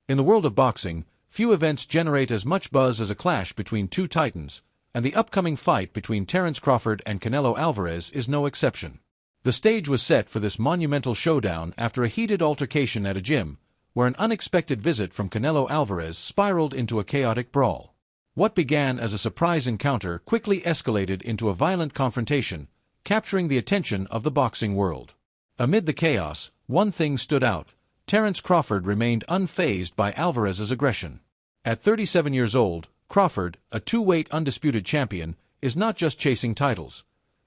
In the world of boxing, few events generate as much buzz as a clash between two titans, and the upcoming fight between Terence Crawford and Canelo Alvarez is no exception. The stage was set for this monumental showdown after a heated altercation at a gym, where an unexpected visit from Canelo Alvarez spiraled into a chaotic brawl. What began as a surprise encounter quickly escalated into a violent confrontation, capturing the attention of the boxing world. Amid the chaos, one thing stood out: Terence Crawford remained unfazed by Alvarez's aggression. At 37 years old, Crawford, a two-weight undisputed champion, is not just chasing titles.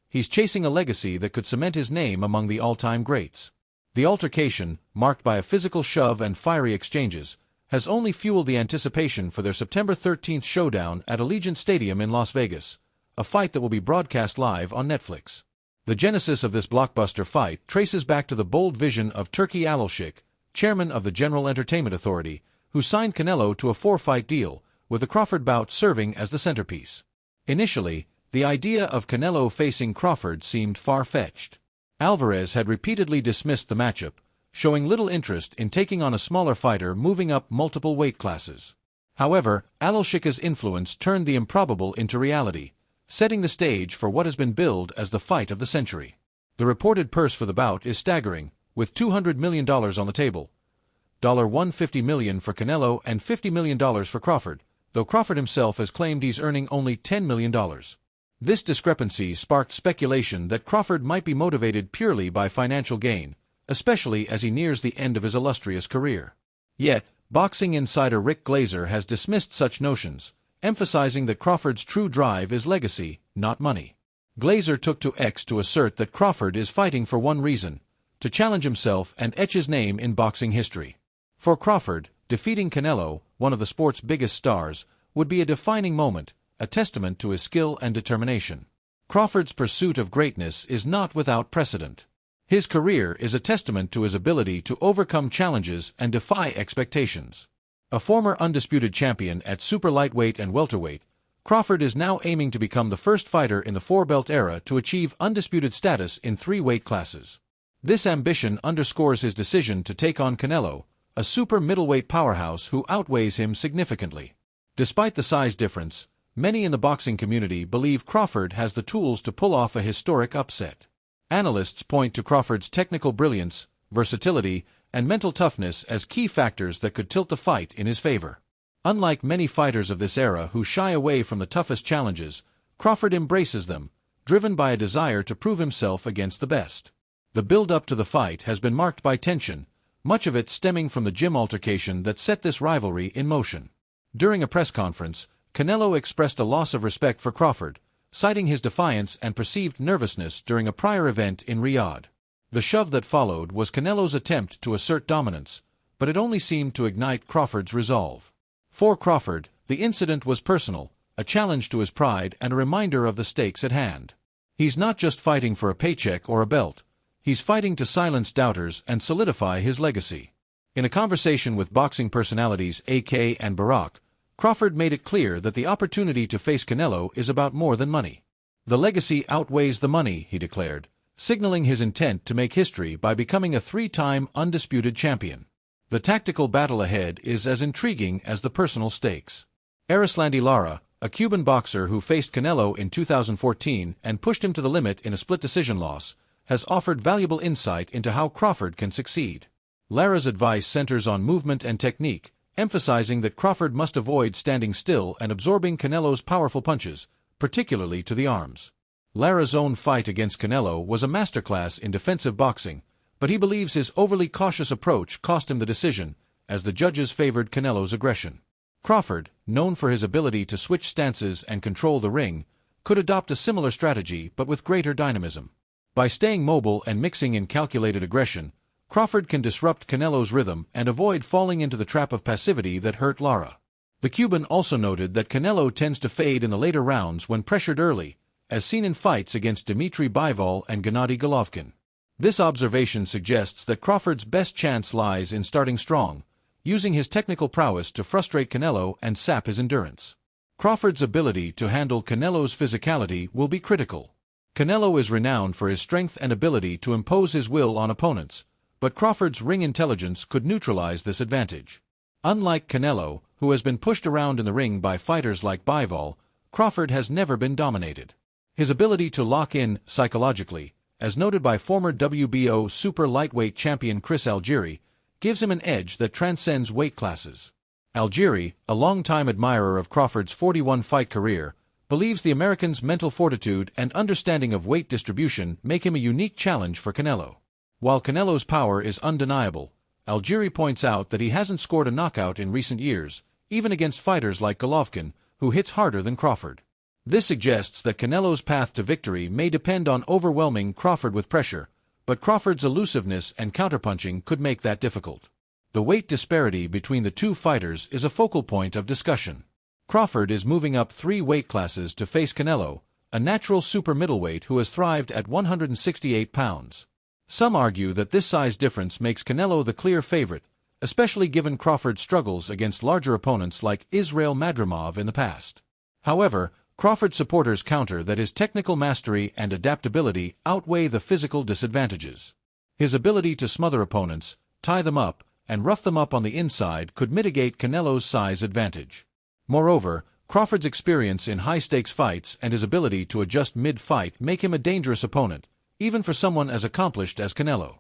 He's chasing a legacy that could cement his name among the all-time greats. The altercation, marked by a physical shove and fiery exchanges, has only fueled the anticipation for their September 13th showdown at Allegiant Stadium in Las Vegas, a fight that will be broadcast live on Netflix. The genesis of this blockbuster fight traces back to the bold vision of Turki Alalshik, chairman of the General Entertainment Authority, who signed Canelo to a four-fight deal, with the Crawford bout serving as the centerpiece. Initially, the idea of Canelo facing Crawford seemed far-fetched. Alvarez had repeatedly dismissed the matchup, showing little interest in taking on a smaller fighter moving up multiple weight classes. However, Alalshik's influence turned the improbable into reality, setting the stage for what has been billed as the fight of the century. The reported purse for the bout is staggering, with $200 million on the table. $150 million for Canelo and $50 million for Crawford, though Crawford himself has claimed he's earning only $10 million. This discrepancy sparked speculation that Crawford might be motivated purely by financial gain, especially as he nears the end of his illustrious career. Yet, boxing insider Rick Glazer has dismissed such notions, emphasizing that Crawford's true drive is legacy, not money. Glazer took to X to assert that Crawford is fighting for one reason: to challenge himself and etch his name in boxing history. For Crawford, defeating Canelo, one of the sport's biggest stars, would be a defining moment, a testament to his skill and determination. Crawford's pursuit of greatness is not without precedent. His career is a testament to his ability to overcome challenges and defy expectations. A former undisputed champion at super lightweight and welterweight, Crawford is now aiming to become the first fighter in the four-belt era to achieve undisputed status in three weight classes. This ambition underscores his decision to take on Canelo, a super middleweight powerhouse who outweighs him significantly. Despite the size difference, many in the boxing community believe Crawford has the tools to pull off a historic upset. Analysts point to Crawford's technical brilliance, versatility, and mental toughness as key factors that could tilt the fight in his favor. Unlike many fighters of this era who shy away from the toughest challenges, Crawford embraces them, driven by a desire to prove himself against the best. The build-up to the fight has been marked by tension, much of it stemming from the gym altercation that set this rivalry in motion. During a press conference, Canelo expressed a loss of respect for Crawford, citing his defiance and perceived nervousness during a prior event in Riyadh. The shove that followed was Canelo's attempt to assert dominance, but it only seemed to ignite Crawford's resolve. For Crawford, the incident was personal, a challenge to his pride and a reminder of the stakes at hand. He's not just fighting for a paycheck or a belt. He's fighting to silence doubters and solidify his legacy. In a conversation with boxing personalities AK and Barack, Crawford made it clear that the opportunity to face Canelo is about more than money. The legacy outweighs the money, he declared, signaling his intent to make history by becoming a three-time undisputed champion. The tactical battle ahead is as intriguing as the personal stakes. Erislandy Lara, a Cuban boxer who faced Canelo in 2014 and pushed him to the limit in a split-decision loss, has offered valuable insight into how Crawford can succeed. Lara's advice centers on movement and technique, emphasizing that Crawford must avoid standing still and absorbing Canelo's powerful punches, particularly to the arms. Lara's own fight against Canelo was a masterclass in defensive boxing, but he believes his overly cautious approach cost him the decision, as the judges favored Canelo's aggression. Crawford, known for his ability to switch stances and control the ring, could adopt a similar strategy but with greater dynamism. By staying mobile and mixing in calculated aggression, Crawford can disrupt Canelo's rhythm and avoid falling into the trap of passivity that hurt Lara. The Cuban also noted that Canelo tends to fade in the later rounds when pressured early, as seen in fights against Dmitry Bivol and Gennady Golovkin. This observation suggests that Crawford's best chance lies in starting strong, using his technical prowess to frustrate Canelo and sap his endurance. Crawford's ability to handle Canelo's physicality will be critical. Canelo is renowned for his strength and ability to impose his will on opponents, but Crawford's ring intelligence could neutralize this advantage. Unlike Canelo, who has been pushed around in the ring by fighters like Bivol, Crawford has never been dominated. His ability to lock in psychologically, as noted by former WBO super lightweight champion Chris Algieri, gives him an edge that transcends weight classes. Algieri, a longtime admirer of Crawford's 41-fight career, believes the American's mental fortitude and understanding of weight distribution make him a unique challenge for Canelo. While Canelo's power is undeniable, Algieri points out that he hasn't scored a knockout in recent years, even against fighters like Golovkin, who hits harder than Crawford. This suggests that Canelo's path to victory may depend on overwhelming Crawford with pressure, but Crawford's elusiveness and counterpunching could make that difficult. The weight disparity between the two fighters is a focal point of discussion. Crawford is moving up 3 weight classes to face Canelo, a natural super middleweight who has thrived at 168 pounds. Some argue that this size difference makes Canelo the clear favorite, especially given Crawford's struggles against larger opponents like Israil Madrimov in the past. However, Crawford supporters counter that his technical mastery and adaptability outweigh the physical disadvantages. His ability to smother opponents, tie them up, and rough them up on the inside could mitigate Canelo's size advantage. Moreover, Crawford's experience in high-stakes fights and his ability to adjust mid-fight make him a dangerous opponent, even for someone as accomplished as Canelo.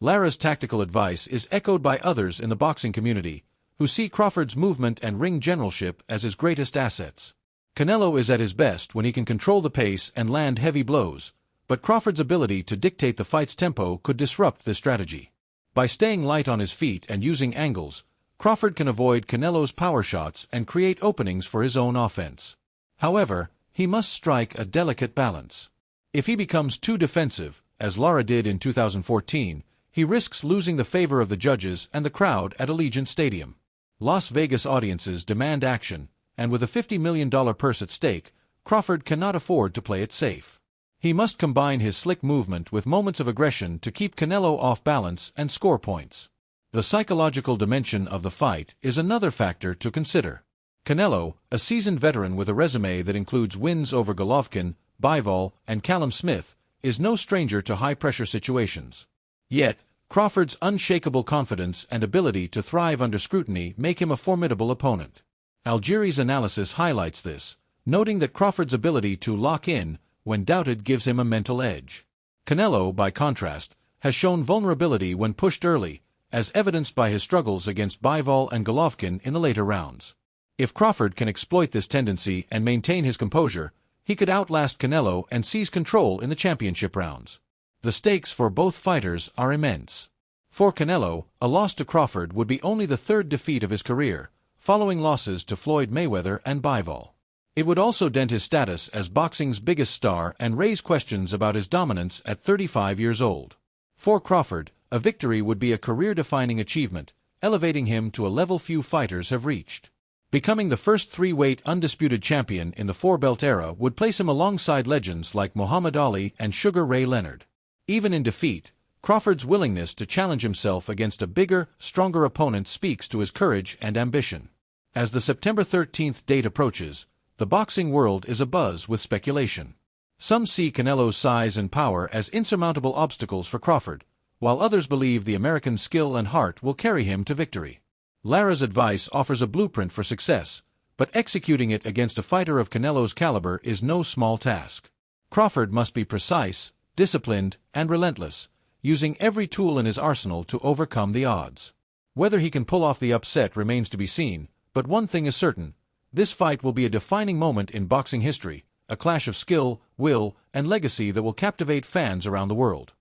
Lara's tactical advice is echoed by others in the boxing community, who see Crawford's movement and ring generalship as his greatest assets. Canelo is at his best when he can control the pace and land heavy blows, but Crawford's ability to dictate the fight's tempo could disrupt this strategy. By staying light on his feet and using angles, Crawford can avoid Canelo's power shots and create openings for his own offense. However, he must strike a delicate balance. If he becomes too defensive, as Lara did in 2014, he risks losing the favor of the judges and the crowd at Allegiant Stadium. Las Vegas audiences demand action, and with a $50 million purse at stake, Crawford cannot afford to play it safe. He must combine his slick movement with moments of aggression to keep Canelo off balance and score points. The psychological dimension of the fight is another factor to consider. Canelo, a seasoned veteran with a resume that includes wins over Golovkin, Bivol, and Callum Smith, is no stranger to high-pressure situations. Yet, Crawford's unshakable confidence and ability to thrive under scrutiny make him a formidable opponent. Algieri's analysis highlights this, noting that Crawford's ability to lock in, when doubted, gives him a mental edge. Canelo, by contrast, has shown vulnerability when pushed early, as evidenced by his struggles against Bivol and Golovkin in the later rounds. If Crawford can exploit this tendency and maintain his composure, he could outlast Canelo and seize control in the championship rounds. The stakes for both fighters are immense. For Canelo, a loss to Crawford would be only the 3rd defeat of his career, following losses to Floyd Mayweather and Bivol. It would also dent his status as boxing's biggest star and raise questions about his dominance at 35 years old. For Crawford, a victory would be a career-defining achievement, elevating him to a level few fighters have reached. Becoming the first 3-weight undisputed champion in the 4-belt era would place him alongside legends like Muhammad Ali and Sugar Ray Leonard. Even in defeat, Crawford's willingness to challenge himself against a bigger, stronger opponent speaks to his courage and ambition. As the September 13th date approaches, the boxing world is abuzz with speculation. Some see Canelo's size and power as insurmountable obstacles for Crawford, while others believe the American's skill and heart will carry him to victory. Lara's advice offers a blueprint for success, but executing it against a fighter of Canelo's caliber is no small task. Crawford must be precise, disciplined, and relentless, using every tool in his arsenal to overcome the odds. Whether he can pull off the upset remains to be seen, but one thing is certain: this fight will be a defining moment in boxing history, a clash of skill, will, and legacy that will captivate fans around the world.